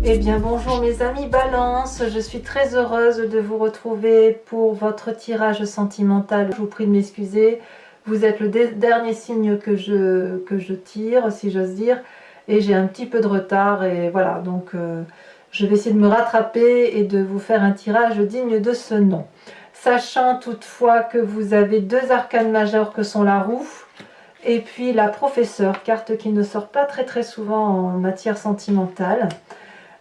Eh bien bonjour mes amis Balance, je suis très heureuse de vous retrouver pour votre tirage sentimental. Je vous prie de m'excuser, vous êtes le dernier signe que je tire, si j'ose dire, et j'ai un petit peu de retard, et voilà, donc je vais essayer de me rattraper et de vous faire un tirage digne de ce nom. Sachant toutefois que vous avez deux arcanes majeures que sont la roue, et puis la professeure, carte qui ne sort pas très souvent en matière sentimentale.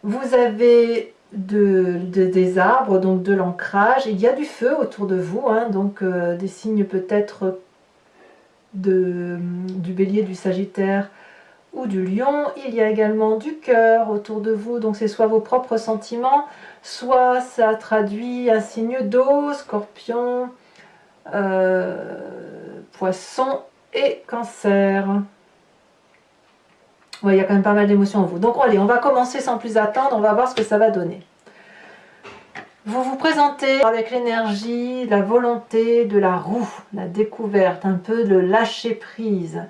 Vous avez des arbres, donc de l'ancrage, il y a du feu autour de vous, hein, donc des signes peut-être du bélier, du sagittaire ou du lion. Il y a également du cœur autour de vous, donc c'est soit vos propres sentiments, soit ça traduit un signe d'eau, scorpion, poisson et cancer. Ouais, il y a quand même pas mal d'émotions en vous. Donc allez, on va commencer sans plus attendre, on va voir ce que ça va donner. Vous vous présentez avec l'énergie, la volonté de la roue, la découverte, un peu de lâcher prise.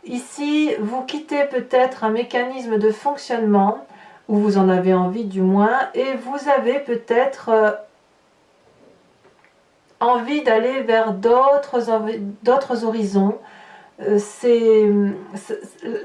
Ici, vous quittez peut-être un mécanisme de fonctionnement, ou vous en avez envie du moins, et vous avez peut-être envie d'aller vers d'autres horizons.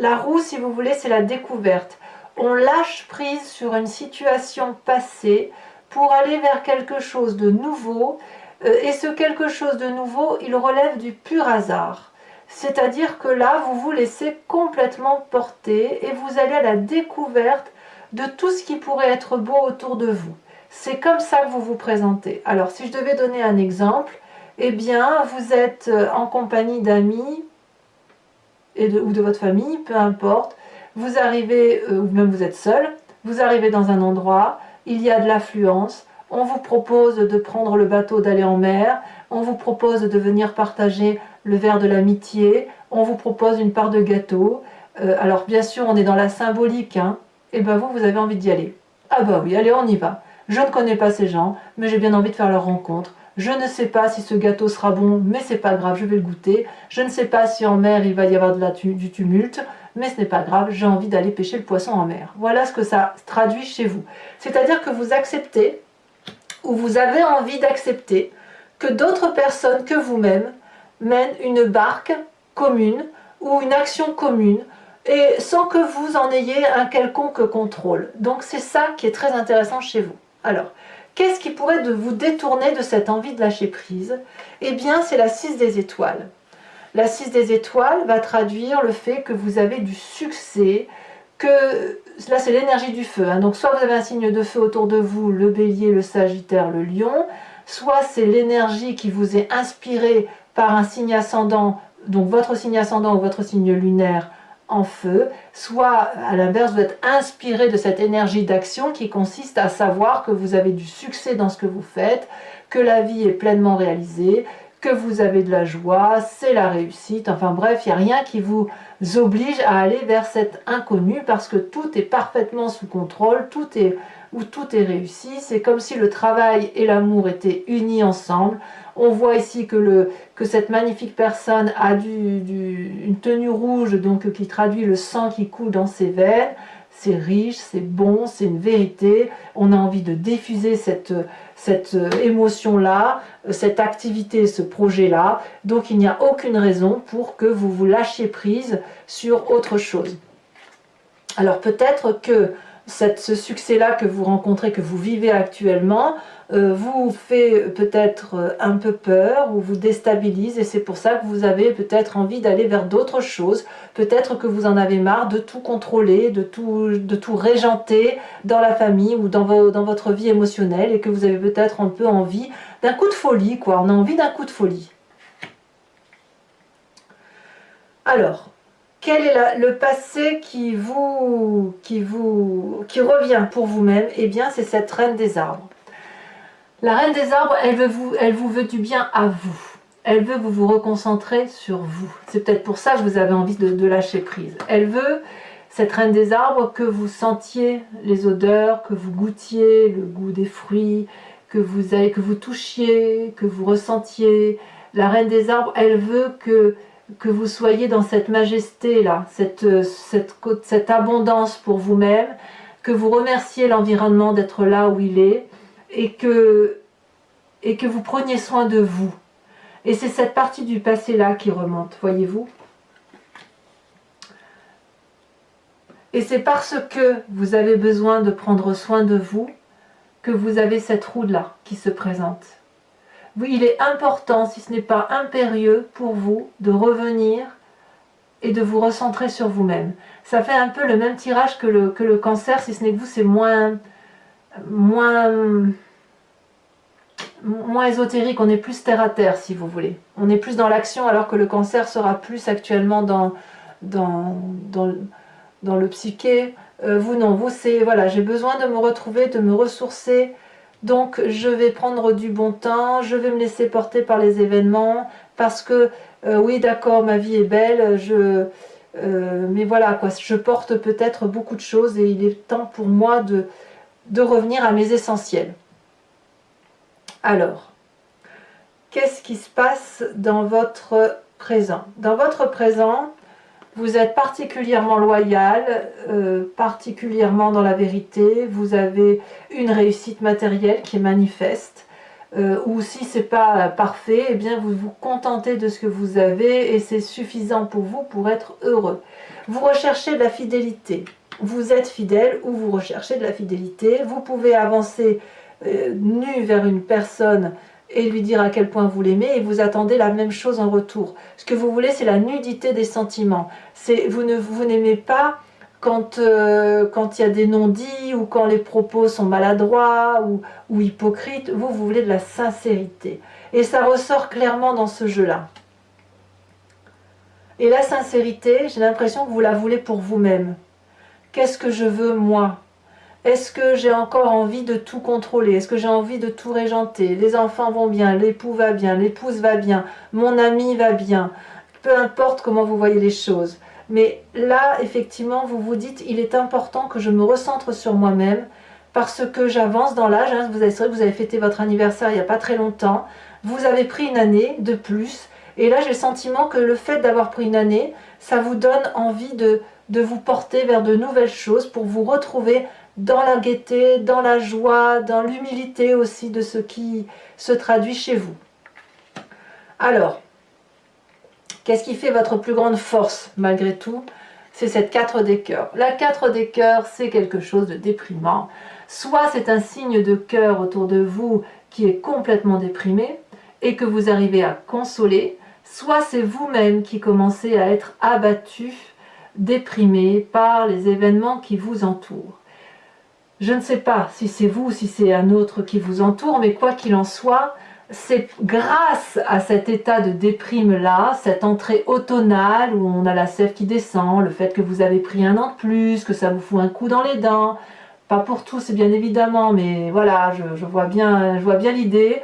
La roue, si vous voulez, c'est la découverte. On lâche prise sur une situation passée pour aller vers quelque chose de nouveau, et ce quelque chose de nouveau, il relève du pur hasard. C'est-à-dire que là, vous vous laissez complètement porter et vous allez à la découverte de tout ce qui pourrait être beau autour de vous. C'est comme ça que vous vous présentez. Alors, si je devais donner un exemple, eh bien, vous êtes en compagnie d'amis, ou de votre famille, peu importe, vous arrivez, ou même vous êtes seul, vous arrivez dans un endroit, il y a de l'affluence, on vous propose de prendre le bateau, d'aller en mer, on vous propose de venir partager le verre de l'amitié, on vous propose une part de gâteau, alors bien sûr on est dans la symbolique, hein, et ben vous avez envie d'y aller. Ah bah oui, allez on y va. Je ne connais pas ces gens, mais j'ai bien envie de faire leur rencontre. Je ne sais pas si ce gâteau sera bon, mais c'est pas grave, je vais le goûter. Je ne sais pas si en mer il va y avoir du tumulte, mais ce n'est pas grave, j'ai envie d'aller pêcher le poisson en mer. Voilà ce que ça traduit chez vous. C'est-à-dire que vous acceptez, ou vous avez envie d'accepter, que d'autres personnes que vous-même mènent une barque commune ou une action commune, et sans que vous en ayez un quelconque contrôle. Donc c'est ça qui est très intéressant chez vous. Alors, qu'est-ce qui pourrait vous détourner de cette envie de lâcher prise? Eh bien, c'est la 6 des étoiles. La 6 des étoiles va traduire le fait que vous avez du succès, que là c'est l'énergie du feu, hein. Donc soit vous avez un signe de feu autour de vous, le bélier, le sagittaire, le lion, soit c'est l'énergie qui vous est inspirée par un signe ascendant, donc votre signe ascendant ou votre signe lunaire en feu, soit à l'inverse vous êtes inspiré de cette énergie d'action qui consiste à savoir que vous avez du succès dans ce que vous faites, que la vie est pleinement réalisée, que vous avez de la joie, c'est la réussite, enfin bref, il n'y a rien qui vous oblige à aller vers cet inconnu parce que tout est parfaitement sous contrôle, tout est réussi, c'est comme si le travail et l'amour étaient unis ensemble. On voit ici que cette magnifique personne a une tenue rouge, donc qui traduit le sang qui coule dans ses veines. C'est riche, c'est bon, c'est une vérité. On a envie de diffuser cette émotion-là, cette activité, ce projet-là. Donc il n'y a aucune raison pour que vous vous lâchiez prise sur autre chose. Alors peut-être que ce succès-là que vous rencontrez, que vous vivez actuellement, vous fait peut-être un peu peur ou vous déstabilise, et c'est pour ça que vous avez peut-être envie d'aller vers d'autres choses. Peut-être que vous en avez marre de tout contrôler, de tout régenter dans la famille ou dans votre vie émotionnelle, et que vous avez peut-être un peu envie d'un coup de folie, quoi. On a envie d'un coup de folie. Alors, quel est le passé qui revient pour vous-même? Eh bien, c'est cette reine des arbres. La reine des arbres, elle vous veut du bien à vous. Elle veut que vous vous reconcentrez sur vous. C'est peut-être pour ça que vous avez envie de lâcher prise. Elle veut, cette reine des arbres, que vous sentiez les odeurs, que vous goûtiez le goût des fruits, que vous touchiez, que vous ressentiez. La reine des arbres, elle veut que vous soyez dans cette majesté-là, cette abondance pour vous-même, que vous remerciez l'environnement d'être là où il est, et que vous preniez soin de vous. Et c'est cette partie du passé-là qui remonte, voyez-vous. Et c'est parce que vous avez besoin de prendre soin de vous que vous avez cette roue-là qui se présente. Oui, il est important, si ce n'est pas impérieux pour vous, de revenir et de vous recentrer sur vous-même. Ça fait un peu le même tirage que le cancer, si ce n'est que vous, c'est moins ésotérique, on est plus terre à terre, si vous voulez. On est plus dans l'action, alors que le cancer sera plus actuellement dans le psyché. Vous, non, vous, c'est, voilà, j'ai besoin de me retrouver, de me ressourcer. Donc je vais prendre du bon temps, je vais me laisser porter par les événements, parce que oui d'accord, ma vie est belle, mais voilà quoi, je porte peut-être beaucoup de choses et il est temps pour moi de revenir à mes essentiels. Alors, qu'est-ce qui se passe dans votre présent? Dans votre présent, vous êtes particulièrement loyal, particulièrement dans la vérité, vous avez une réussite matérielle qui est manifeste, ou si ce n'est pas parfait, eh bien vous vous contentez de ce que vous avez et c'est suffisant pour vous pour être heureux. Vous recherchez de la fidélité, vous êtes fidèle ou vous recherchez de la fidélité, vous pouvez avancer nu vers une personne et lui dire à quel point vous l'aimez et vous attendez la même chose en retour. Ce que vous voulez, c'est la nudité des sentiments. Vous n'aimez pas quand il y a des non-dits ou quand les propos sont maladroits ou hypocrites. Vous voulez de la sincérité. Et ça ressort clairement dans ce jeu-là. Et la sincérité, j'ai l'impression que vous la voulez pour vous-même. Qu'est-ce que je veux moi ? Est-ce que j'ai encore envie de tout contrôler? Est-ce que j'ai envie de tout régenter? Les enfants vont bien, l'époux va bien, l'épouse va bien, mon ami va bien. Peu importe comment vous voyez les choses. Mais là, effectivement, vous vous dites, il est important que je me recentre sur moi-même parce que j'avance dans l'âge. Hein, c'est vrai que vous avez fêté votre anniversaire il n'y a pas très longtemps. Vous avez pris une année de plus. Et là, j'ai le sentiment que le fait d'avoir pris une année, ça vous donne envie de vous porter vers de nouvelles choses pour vous retrouver dans la gaieté, dans la joie, dans l'humilité aussi de ce qui se traduit chez vous. Alors, qu'est-ce qui fait votre plus grande force malgré tout? C'est cette 4 des cœurs. La 4 des cœurs, c'est quelque chose de déprimant. Soit c'est un signe de cœur autour de vous qui est complètement déprimé et que vous arrivez à consoler, soit c'est vous-même qui commencez à être abattu, déprimé par les événements qui vous entourent. Je ne sais pas si c'est vous ou si c'est un autre qui vous entoure, mais quoi qu'il en soit, c'est grâce à cet état de déprime-là, cette entrée automnale où on a la sève qui descend, le fait que vous avez pris un an de plus, que ça vous fout un coup dans les dents, pas pour tous bien évidemment, mais voilà, je vois bien l'idée.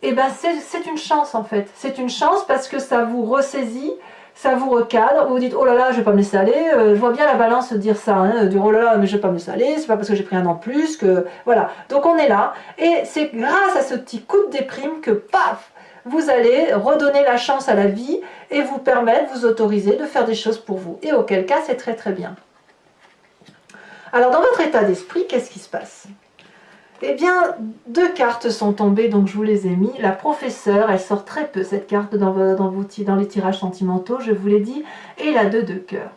Et ben c'est une chance en fait, c'est une chance parce que ça vous ressaisit, ça vous recadre, vous vous dites oh là là je vais pas me laisser aller, je vois bien la balance dire ça, hein, dire oh là là mais je vais pas me laisser aller, c'est pas parce que j'ai pris un an de plus que voilà, donc on est là et c'est grâce à ce petit coup de déprime que paf, vous allez redonner la chance à la vie et vous permettre, vous autoriser de faire des choses pour vous et auquel cas c'est très très bien. Alors dans votre état d'esprit, qu'est-ce qui se passe ? Eh bien, 2 cartes sont tombées, donc je vous les ai mis. La professeure, elle sort très peu cette carte dans les tirages sentimentaux, je vous l'ai dit, et la 2 de cœur.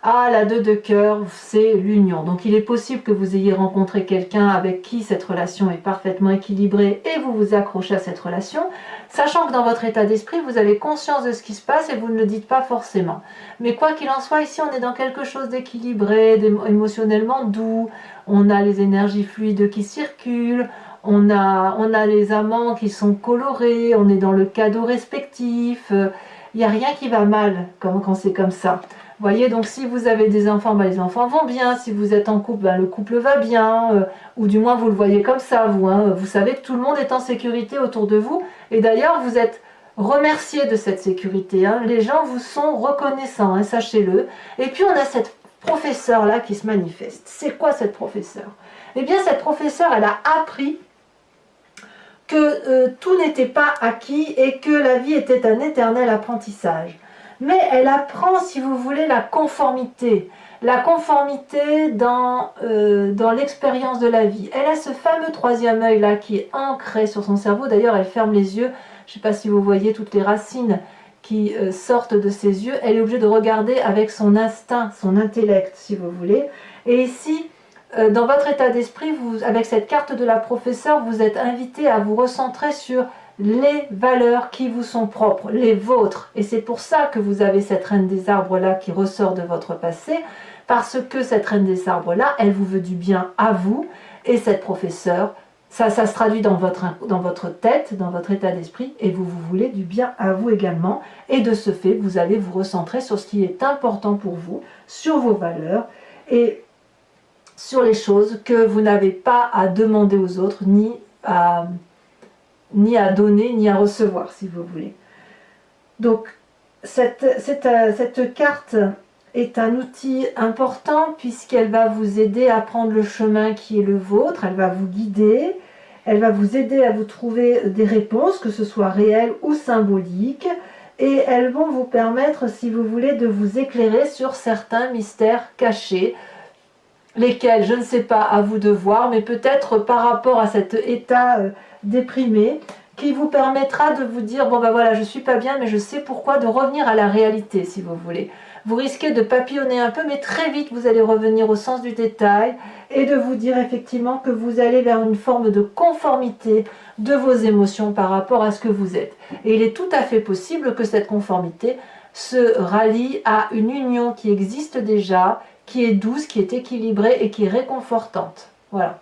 Ah, la 2 de cœur, c'est l'union. Donc il est possible que vous ayez rencontré quelqu'un avec qui cette relation est parfaitement équilibrée et vous vous accrochez à cette relation, sachant que dans votre état d'esprit, vous avez conscience de ce qui se passe et vous ne le dites pas forcément. Mais quoi qu'il en soit, ici on est dans quelque chose d'équilibré, émotionnellement doux, on a les énergies fluides qui circulent, on a les amants qui sont colorés, on est dans le cadeau respectif, il n'y a rien qui va mal quand c'est comme ça. Voyez, donc si vous avez des enfants, ben les enfants vont bien. Si vous êtes en couple, ben le couple va bien. Ou du moins, vous le voyez comme ça, vous. Hein. Vous savez que tout le monde est en sécurité autour de vous. Et d'ailleurs, vous êtes remerciés de cette sécurité. Hein. Les gens vous sont reconnaissants, hein, sachez-le. Et puis, on a cette professeure-là qui se manifeste. C'est quoi cette professeure? Eh bien, cette professeure, elle a appris que tout n'était pas acquis et que la vie était un éternel apprentissage. Mais elle apprend, si vous voulez, la conformité. la conformité dans l'expérience de la vie. Elle a ce fameux troisième œil là qui est ancré sur son cerveau. D'ailleurs, elle ferme les yeux. Je ne sais pas si vous voyez toutes les racines qui sortent de ses yeux. Elle est obligée de regarder avec son instinct, son intellect, si vous voulez. Et ici, dans votre état d'esprit, avec cette carte de la professeure, vous êtes invité à vous recentrer sur les valeurs qui vous sont propres, les vôtres. Et c'est pour ça que vous avez cette reine des arbres là qui ressort de votre passé, parce que cette reine des arbres là, elle vous veut du bien à vous, et cette professeure, ça se traduit dans votre tête, dans votre état d'esprit, et vous voulez du bien à vous également, et de ce fait, vous allez vous recentrer sur ce qui est important pour vous, sur vos valeurs, et sur les choses que vous n'avez pas à demander aux autres, ni à donner, ni à recevoir, si vous voulez. Donc, cette carte est un outil important puisqu'elle va vous aider à prendre le chemin qui est le vôtre, elle va vous guider, elle va vous aider à vous trouver des réponses, que ce soit réelles ou symboliques, et elles vont vous permettre, si vous voulez, de vous éclairer sur certains mystères cachés, lesquels, je ne sais pas, à vous de voir, mais peut-être par rapport à cet état déprimé, qui vous permettra de vous dire, bon ben voilà, je suis pas bien, mais je sais pourquoi, de revenir à la réalité, si vous voulez. Vous risquez de papillonner un peu, mais très vite, vous allez revenir au sens du détail, et de vous dire effectivement que vous allez vers une forme de conformité de vos émotions par rapport à ce que vous êtes. Et il est tout à fait possible que cette conformité se rallie à une union qui existe déjà, qui est douce, qui est équilibrée et qui est réconfortante. Voilà.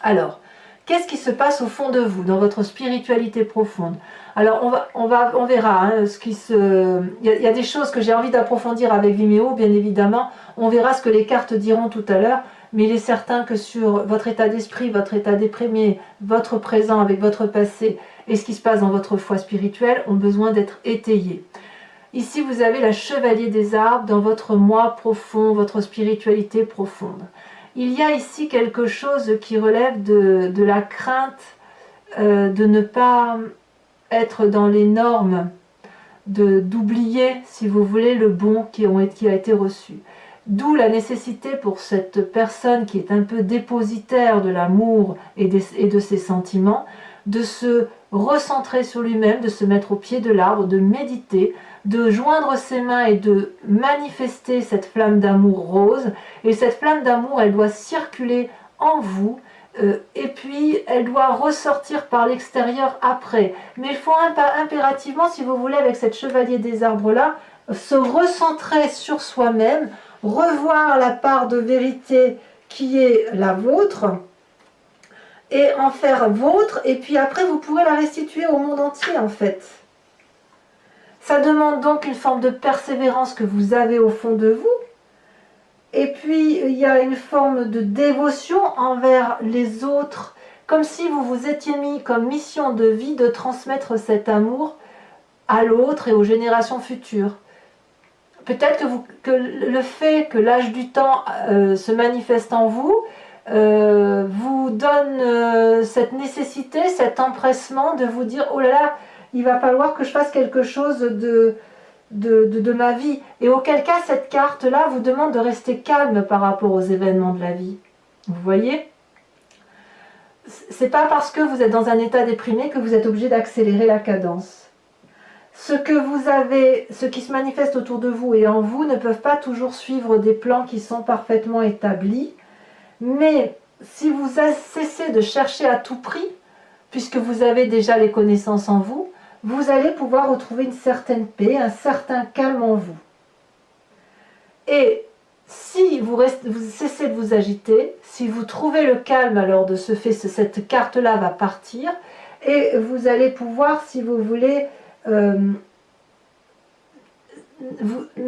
Alors, qu'est-ce qui se passe au fond de vous, dans votre spiritualité profonde? Alors, on verra. Hein, il y a des choses que j'ai envie d'approfondir avec Vimeo, bien évidemment. On verra ce que les cartes diront tout à l'heure. Mais il est certain que sur votre état d'esprit, votre état déprimé, votre présent avec votre passé et ce qui se passe dans votre foi spirituelle ont besoin d'être étayés. Ici, vous avez la chevalier des arbres dans votre moi profond, votre spiritualité profonde. Il y a ici quelque chose qui relève de la crainte de ne pas être dans les normes, d'oublier, si vous voulez, le bon qui a été reçu. D'où la nécessité pour cette personne qui est un peu dépositaire de l'amour et de ses sentiments, de se recentrer sur lui-même, de se mettre au pied de l'arbre, de méditer, de joindre ses mains et de manifester cette flamme d'amour rose. Et cette flamme d'amour, elle doit circuler en vous, et puis elle doit ressortir par l'extérieur après. Mais il faut impérativement, si vous voulez, avec cette chevalier des arbres-là, se recentrer sur soi-même, revoir la part de vérité qui est la vôtre, et en faire vôtre, et puis après vous pourrez la restituer au monde entier en fait. Ça demande donc une forme de persévérance que vous avez au fond de vous. Et puis, il y a une forme de dévotion envers les autres, comme si vous vous étiez mis comme mission de vie de transmettre cet amour à l'autre et aux générations futures. Peut-être que le fait que l'âge du temps se manifeste en vous, vous donne cette nécessité, cet empressement de vous dire « Oh là là, il va falloir que je fasse quelque chose de ma vie. » Et auquel cas, cette carte-là vous demande de rester calme par rapport aux événements de la vie. Vous voyez? C'est pas parce que vous êtes dans un état déprimé que vous êtes obligé d'accélérer la cadence. Ce qui se manifeste autour de vous et en vous ne peuvent pas toujours suivre des plans qui sont parfaitement établis. Mais si vous cessez de chercher à tout prix, puisque vous avez déjà les connaissances en vous, vous allez pouvoir retrouver une certaine paix, un certain calme en vous. Et si vous cessez de vous agiter, si vous trouvez le calme, alors de ce fait, cette carte-là va partir, et vous allez pouvoir, si vous voulez, ne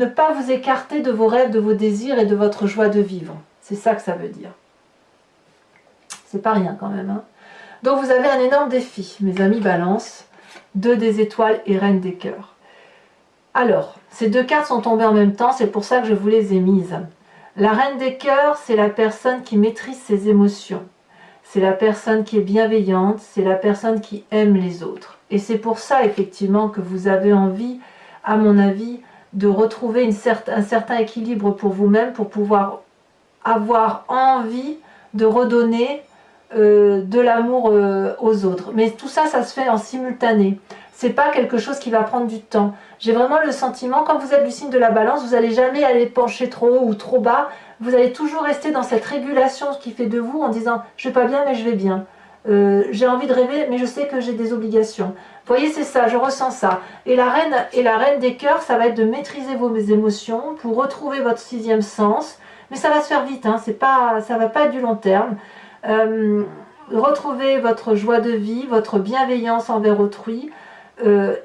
pas vous écarter de vos rêves, de vos désirs et de votre joie de vivre. C'est ça que ça veut dire. C'est pas rien quand même. Hein. Donc vous avez un énorme défi, mes amis Balance, 2 des étoiles et Reine des cœurs. Alors, ces 2 cartes sont tombées en même temps, c'est pour ça que je vous les ai mises. La Reine des cœurs, c'est la personne qui maîtrise ses émotions. C'est la personne qui est bienveillante, c'est la personne qui aime les autres. Et c'est pour ça, effectivement, que vous avez envie, à mon avis, de retrouver un certain équilibre pour vous-même, pour pouvoir avoir envie de redonner de l'amour aux autres. Mais tout ça, ça se fait en simultané. C'est pas quelque chose qui va prendre du temps. J'ai vraiment le sentiment, quand vous êtes du signe de la balance, vous n'allez jamais aller pencher trop haut ou trop bas. Vous allez toujours rester dans cette régulation qui fait de vous en disant « je vais pas bien mais je vais bien ». J'ai envie de rêver mais je sais que j'ai des obligations. Vous voyez, c'est ça, je ressens ça. Et la reine des cœurs, ça va être de maîtriser vos émotions pour retrouver votre sixième sens. Mais ça va se faire vite, hein, ça va pas être du long terme. Retrouver votre joie de vie, votre bienveillance envers autrui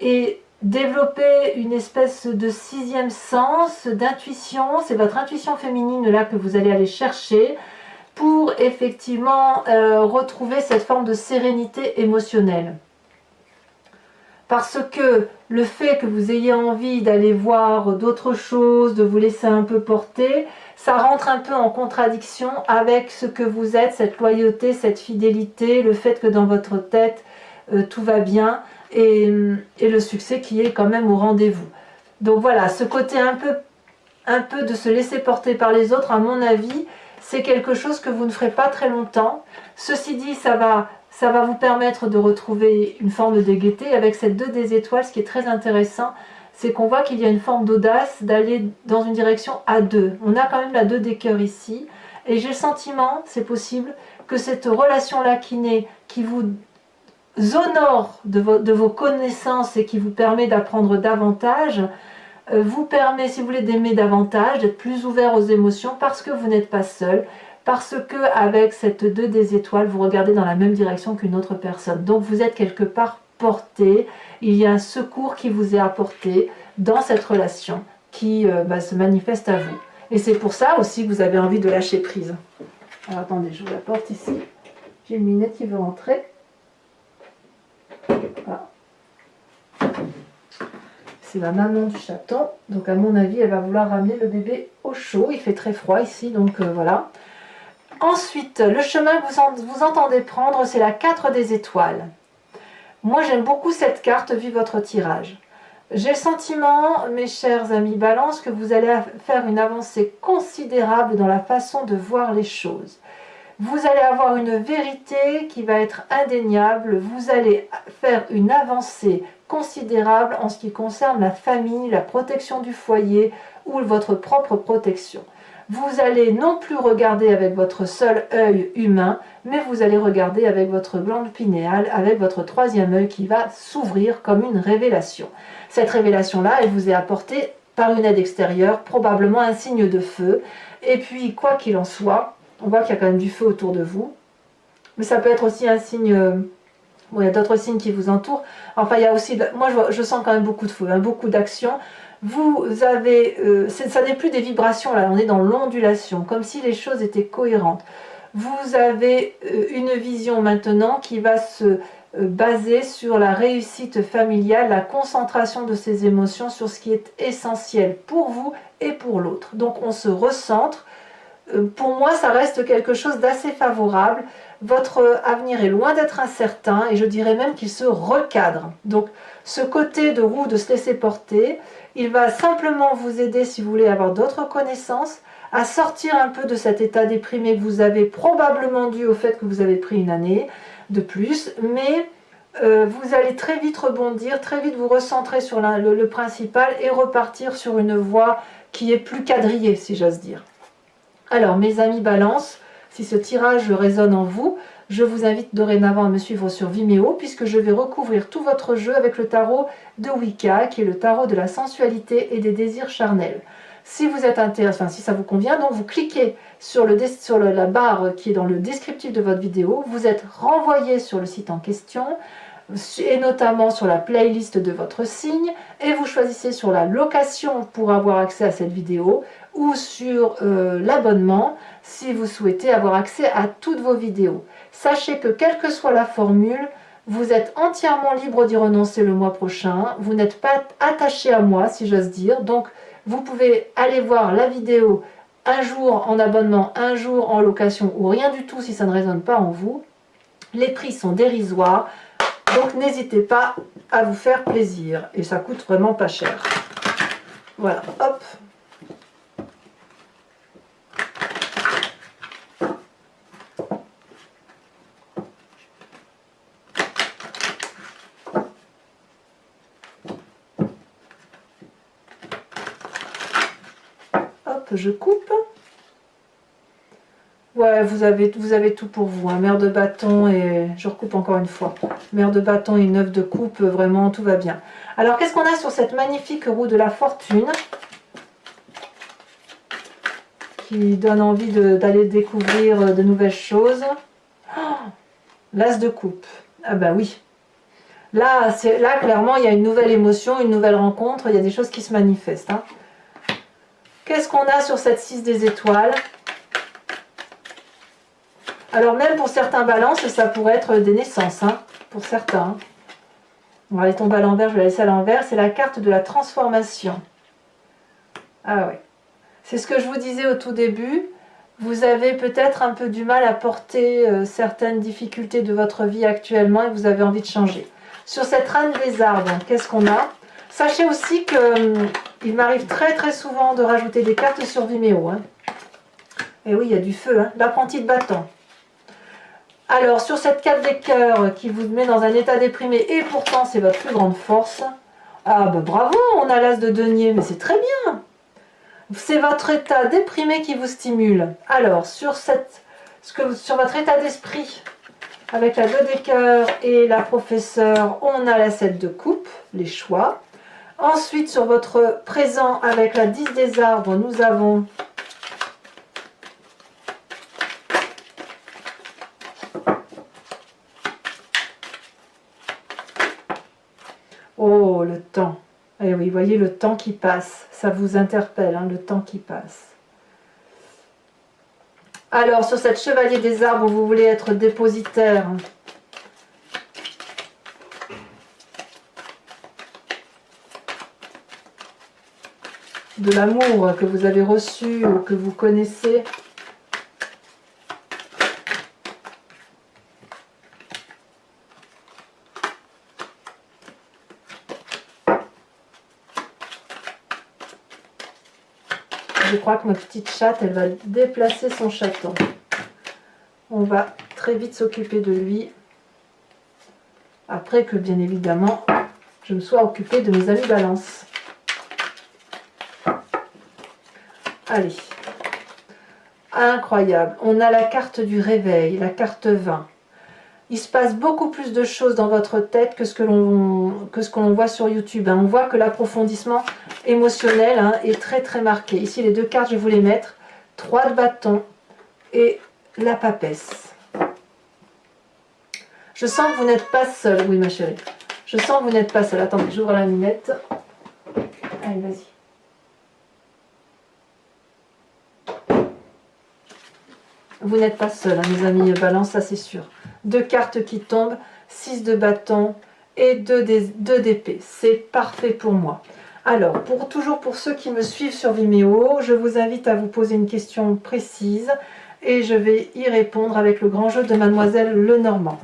et développer une espèce de sixième sens, d'intuition. C'est votre intuition féminine là que vous allez aller chercher pour effectivement retrouver cette forme de sérénité émotionnelle. Parce que le fait que vous ayez envie d'aller voir d'autres choses, de vous laisser un peu porter, ça rentre un peu en contradiction avec ce que vous êtes, cette loyauté, cette fidélité, le fait que dans votre tête, tout va bien et le succès qui est quand même au rendez-vous. Donc voilà, ce côté un peu de se laisser porter par les autres, à mon avis, c'est quelque chose que vous ne ferez pas très longtemps. Ceci dit, ça va vous permettre de retrouver une forme de gaieté. Avec cette 2 des étoiles, ce qui est très intéressant, c'est qu'on voit qu'il y a une forme d'audace d'aller dans une direction à deux. On a quand même la 2 des cœurs ici. Et j'ai le sentiment, c'est possible, que cette relation-là qui naît, qui vous honore de vos connaissances et qui vous permet d'apprendre davantage, vous permet, si vous voulez, d'aimer davantage, d'être plus ouvert aux émotions parce que vous n'êtes pas seul, parce que avec cette 2 des étoiles, vous regardez dans la même direction qu'une autre personne. Donc vous êtes quelque part porté, il y a un secours qui vous est apporté dans cette relation qui se manifeste à vous. Et c'est pour ça aussi que vous avez envie de lâcher prise. Alors attendez, je vous la porte ici. J'ai une minette qui veut rentrer. Voilà. C'est la maman du chaton, donc à mon avis elle va vouloir ramener le bébé au chaud, il fait très froid ici, donc voilà. Ensuite, le chemin que vous entendez prendre, c'est la 4 des étoiles. Moi j'aime beaucoup cette carte vu votre tirage. J'ai le sentiment, mes chers amis Balance, que vous allez faire une avancée considérable dans la façon de voir les choses. Vous allez avoir une vérité qui va être indéniable, vous allez faire une avancée considérable en ce qui concerne la famille, la protection du foyer ou votre propre protection. Vous allez non plus regarder avec votre seul œil humain, mais vous allez regarder avec votre glande pinéale, avec votre 3e œil qui va s'ouvrir comme une révélation. Cette révélation-là, elle vous est apportée par une aide extérieure, probablement un signe de feu. Et puis, quoi qu'il en soit, on voit qu'il y a quand même du feu autour de vous. Mais ça peut être aussi un signe... bon, il y a d'autres signes qui vous entourent. Enfin, il y a aussi... Moi, je sens quand même beaucoup de feu, hein, beaucoup d'action. Vous avez... ça n'est plus des vibrations, là. On est dans l'ondulation, comme si les choses étaient cohérentes. Vous avez une vision maintenant qui va se baser sur la réussite familiale, la concentration de ces émotions sur ce qui est essentiel pour vous et pour l'autre. Donc, on se recentre. Pour moi, ça reste quelque chose d'assez favorable. Votre avenir est loin d'être incertain et je dirais même qu'il se recadre. Donc, ce côté de roue, de se laisser porter, il va simplement vous aider, si vous voulez avoir d'autres connaissances, à sortir un peu de cet état déprimé que vous avez probablement dû au fait que vous avez pris une année de plus. Mais vous allez très vite rebondir, très vite vous recentrer sur le principal et repartir sur une voie qui est plus quadrillée, si j'ose dire. Alors, mes amis Balance, si ce tirage résonne en vous, je vous invite dorénavant à me suivre sur Vimeo, puisque je vais recouvrir tout votre jeu avec le tarot de Wicca, qui est le tarot de la sensualité et des désirs charnels. Si vous êtes intéressé, si ça vous convient, donc vous cliquez sur la barre qui est dans le descriptif de votre vidéo, vous êtes renvoyé sur le site en question, et notamment sur la playlist de votre signe, et vous choisissez sur la location pour avoir accès à cette vidéo, ou sur l'abonnement si vous souhaitez avoir accès à toutes vos vidéos. Sachez que quelle que soit la formule, vous êtes entièrement libre d'y renoncer le mois prochain, vous n'êtes pas attaché à moi si j'ose dire, donc vous pouvez aller voir la vidéo un jour en abonnement, un jour en location ou rien du tout si ça ne résonne pas en vous. Les prix sont dérisoires, donc n'hésitez pas à vous faire plaisir et ça coûte vraiment pas cher. Voilà, hop. Hop, je coupe. Ouais, vous avez tout pour vous, hein. Mère de bâton et... Je recoupe encore une fois. Mère de bâton et une œuf de coupe, vraiment, tout va bien. Alors, qu'est-ce qu'on a sur cette magnifique roue de la fortune qui donne envie d'aller découvrir de nouvelles choses? Oh, l'as de coupe. Ah bah oui. Là, clairement, il y a une nouvelle émotion, une nouvelle rencontre. Il y a des choses qui se manifestent, hein. Qu'est-ce qu'on a sur cette 6 des étoiles? Alors même pour certains balances, ça pourrait être des naissances, hein, pour certains. On va aller tomber à l'envers, je vais la laisser à l'envers. C'est la carte de la transformation. Ah ouais. C'est ce que je vous disais au tout début. Vous avez peut-être un peu du mal à porter certaines difficultés de votre vie actuellement et vous avez envie de changer. Sur cette reine des arbres, qu'est-ce qu'on a? Sachez aussi que il m'arrive très très souvent de rajouter des cartes sur Vimeo, hein. Et oui, il y a du feu, hein. L'apprenti de bâton. Alors, sur cette carte des cœurs qui vous met dans un état déprimé, et pourtant c'est votre plus grande force, ah ben bravo, on a l'as de denier, mais c'est très bien. C'est votre état déprimé qui vous stimule. Alors, sur votre état d'esprit, avec la 2 des cœurs et la professeure, on a la 7 de coupe, les choix. Ensuite, sur votre présent, avec la 10 des arbres, nous avons... Oh, le temps. Eh oui, voyez le temps qui passe. Ça vous interpelle, hein, le temps qui passe. Alors, sur cette chevalier des arbres, vous voulez être dépositaire. De l'amour que vous avez reçu ou que vous connaissez. Je crois que ma petite chatte, elle va déplacer son chaton. On va très vite s'occuper de lui. Après que, bien évidemment, je me sois occupée de mes amis balance. Allez. Incroyable. On a la carte du réveil, la carte 20. Il se passe beaucoup plus de choses dans votre tête que ce que l'on voit sur YouTube, hein. On voit que l'approfondissement émotionnel, hein, est très très marqué. Ici, les 2 cartes, je vais vous les mettre. 3 de bâton et la papesse. Je sens que vous n'êtes pas seul. Oui, ma chérie. Je sens que vous n'êtes pas seul. Attendez, j'ouvre la lunette. Allez, vas-y. Vous n'êtes pas seul, hein, mes amis balance, ça c'est sûr. 2 cartes qui tombent, 6 de bâton et 2 d'épée. C'est parfait pour moi. Alors, toujours pour ceux qui me suivent sur Vimeo, je vous invite à vous poser une question précise et je vais y répondre avec le grand jeu de Mademoiselle Lenormand.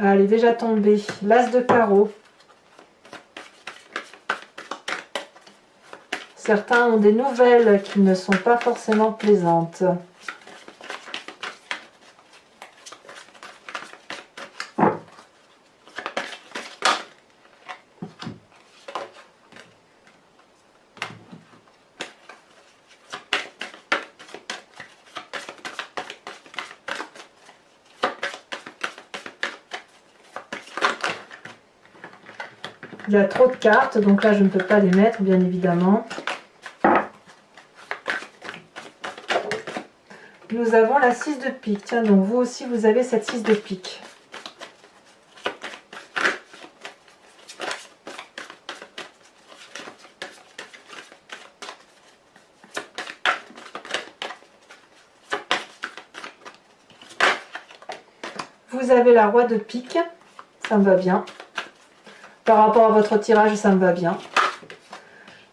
Elle est déjà tombée. L'as de carreau. Certains ont des nouvelles qui ne sont pas forcément plaisantes. Il y a trop de cartes, donc là je ne peux pas les mettre, bien évidemment. Nous avons la 6 de pique. Tiens, donc vous aussi vous avez cette 6 de pique. vous avez la roi de pique, ça me va bien. Par rapport à votre tirage, ça me va bien.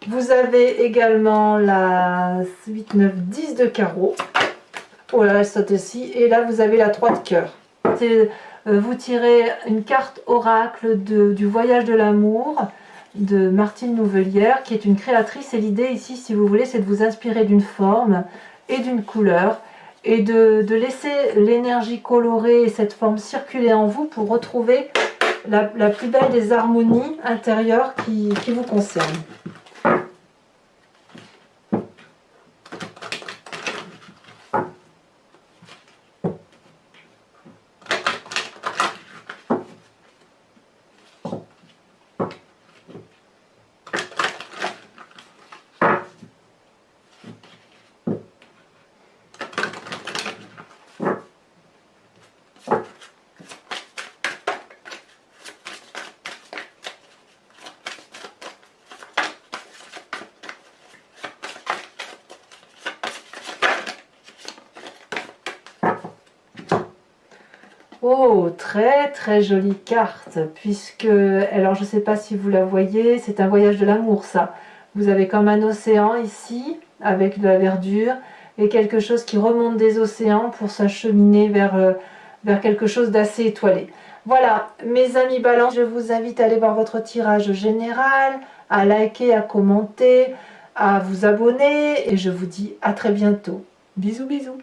Vous avez également la 8, 9, 10 de carreau. Oh là, elle saute aussi. Et là, vous avez la 3 de cœur. Vous tirez une carte oracle du voyage de l'amour de Martine Nouvelière, qui est une créatrice. Et l'idée ici, si vous voulez, c'est de vous inspirer d'une forme et d'une couleur et de laisser l'énergie colorée et cette forme circuler en vous pour retrouver la plus belle des harmonies intérieures qui vous concernent. Oh, très très jolie carte, puisque, alors je ne sais pas si vous la voyez, c'est un voyage de l'amour ça. Vous avez comme un océan ici, avec de la verdure, et quelque chose qui remonte des océans pour s'acheminer vers quelque chose d'assez étoilé. Voilà, mes amis Balance, je vous invite à aller voir votre tirage général, à liker, à commenter, à vous abonner, et je vous dis à très bientôt. Bisous bisous.